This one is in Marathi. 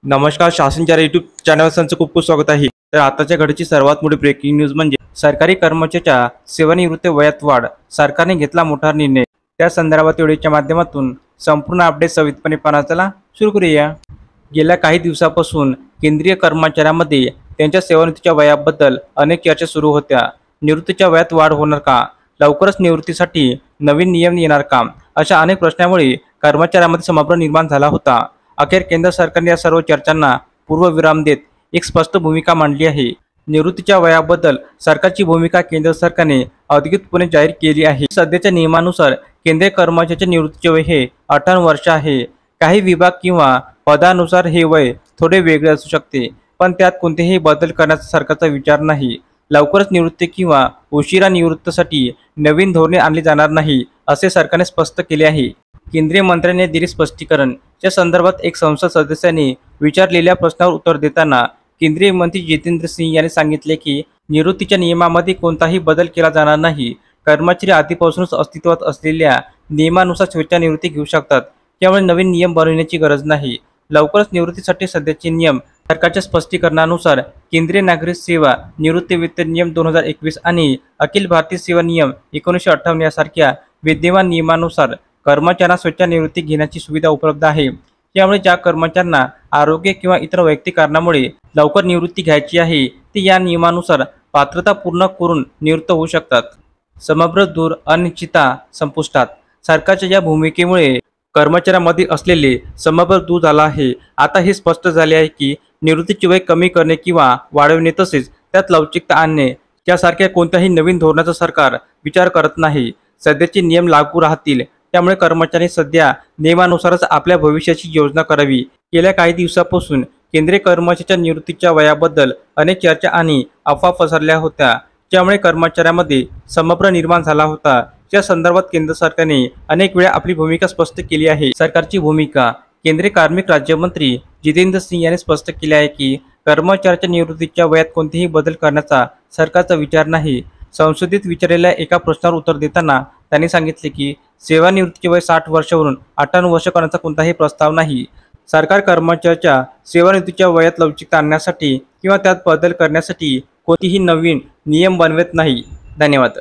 नमस्कार. शासनच्या यूट्यूब चॅनलचं खूप खूप स्वागत आहे. तर आताच्या घडीची सर्वात मोठी ब्रेकिंग न्यूज म्हणजे सरकारी कर्मचाऱ्याच्या सेवानिवृत्ती वयात वाढ. सरकारने घेतला मोठा निर्णय. त्या संदर्भात व्हिडिओच्या माध्यमातून संपूर्ण अपडेट सविस्तरपणे पाहण्याला चला सुरू करूया. गेल्या काही दिवसापासून केंद्रीय कर्मचाऱ्यांमध्ये त्यांच्या सेवानिवृत्तीच्या वयाबद्दल अनेक चर्चा सुरू होत्या. निवृत्तीच्या वयात वाढ होणार का? लवकरच निवृत्तीसाठी नवीन नियम येणार का? अशा अनेक प्रश्नांमुळे कर्मचाऱ्यांमध्ये संभ्रम निर्माण झाला होता. अखेर केंद्र सरकारने या सर्व चर्चांना पूर्वविराम देत एक स्पष्ट भूमिका मांडली आहे. निवृत्तीच्या वयाबद्दल सरकारची भूमिका केंद्र सरकारने अधिकृतपणे जाहीर केली आहे. सध्याच्या नियमानुसार केंद्रीय कर्मचाऱ्याचे निवृत्तीचे वय हे 58 वर्ष आहे. काही विभाग किंवा पदानुसार हे वय थोडे वेगळे असू शकते, पण त्यात कोणतेही बदल करण्याचा सरकारचा विचार नाही. लवकरच निवृत्ती किंवा उशिरा निवृत्तीसाठी नवीन धोरणे आणली जाणार नाही, असे सरकारने स्पष्ट केले आहे. केंद्रीय मंत्र्यांनी दिले स्पष्टीकरण. या संदर्भात एक संसद सदस्याने विचारलेल्या प्रश्नावर उत्तर देताना केंद्रीय मंत्री जितेंद्र सिंह यांनी सांगितले की निवृत्तीच्या नियमामध्ये कोणताही बदल केला जाणार नाही. कर्मचारी आधीपासूनच अस्तित्वात असलेल्या नियमानुसार स्वेच्छानिवृत्ती घेऊ शकतात, त्यामुळे नवीन नियम बनवण्याची गरज नाही. लवकरच निवृत्तीसाठी सध्याचे नियम सरकारच्या स्पष्टीकरणानुसार केंद्रीय नागरिक सेवा निवृत्ती वेतन नियम 2021 आणि अखिल भारतीय सेवा नियम 1958 यासारख्या विद्यमान नियमानुसार कर्मचाऱ्यांना स्वेच्छानिवृत्ती घेण्याची सुविधा उपलब्ध आहे. यामुळे ज्या कर्मचाऱ्यांना आरोग्य किंवा इतर वैयक्तिक कारणामुळे लवकर निवृत्ती घ्यायची आहे ते या नियमानुसार पात्रता पूर्ण करून निवृत्त होऊ शकतात. समग्र दूर अनिश्चितता संपुष्टात. सरकारच्या या भूमिकेमुळे कर्मचाऱ्यांमध्ये असलेले समग्र दूर झाला आहे. आता हे स्पष्ट झाले आहे की निवृत्तीचे वय कमी करणे किंवा वाढवणे तसेच त्यात लवचिकता आणणे यासारख्या कोणत्याही नवीन धोरणाचा सरकार विचार करत नाही. सध्याचे नियम लागू राहतील, त्यामुळे कर्मचाऱ्यांनी सध्या नियमानुसारच आपल्या भविष्याची योजना करावी. गेल्या काही दिवसापासून केंद्रीय कर्मचाऱ्याच्या निवृत्तीच्या वयाबद्दल अनेक चर्चा आणि अफवा पसरल्या होत्या, ज्यामुळे कर्मचाऱ्यांमध्ये संभ्रम निर्माण झाला होता. या संदर्भात केंद्र सरकारने अनेक वेळा आपली भूमिका स्पष्ट केली आहे. सरकारची भूमिका. केंद्रीय कार्मिक राज्यमंत्री जितेंद्र सिंह यांनी स्पष्ट केले आहे की कर्मचाऱ्याच्या निवृत्तीच्या वयात कोणतेही बदल करण्याचा सरकारचा विचार नाही. संसदेत विचारलेल्या एका प्रश्नावर उत्तर देताना त्यांनी सांगितले की सेवानिवृत्तीचे वय 60 वर्षावरून 58 वर्ष करण्याचा कोणताही प्रस्ताव नाही. सरकार कर्मचाऱ्याच्या सेवानिवृत्तीच्या वयात लवचिकता आणण्यासाठी किंवा त्यात बदल करण्यासाठी कोणतीही नवीन नियम बनवत नाही. धन्यवाद.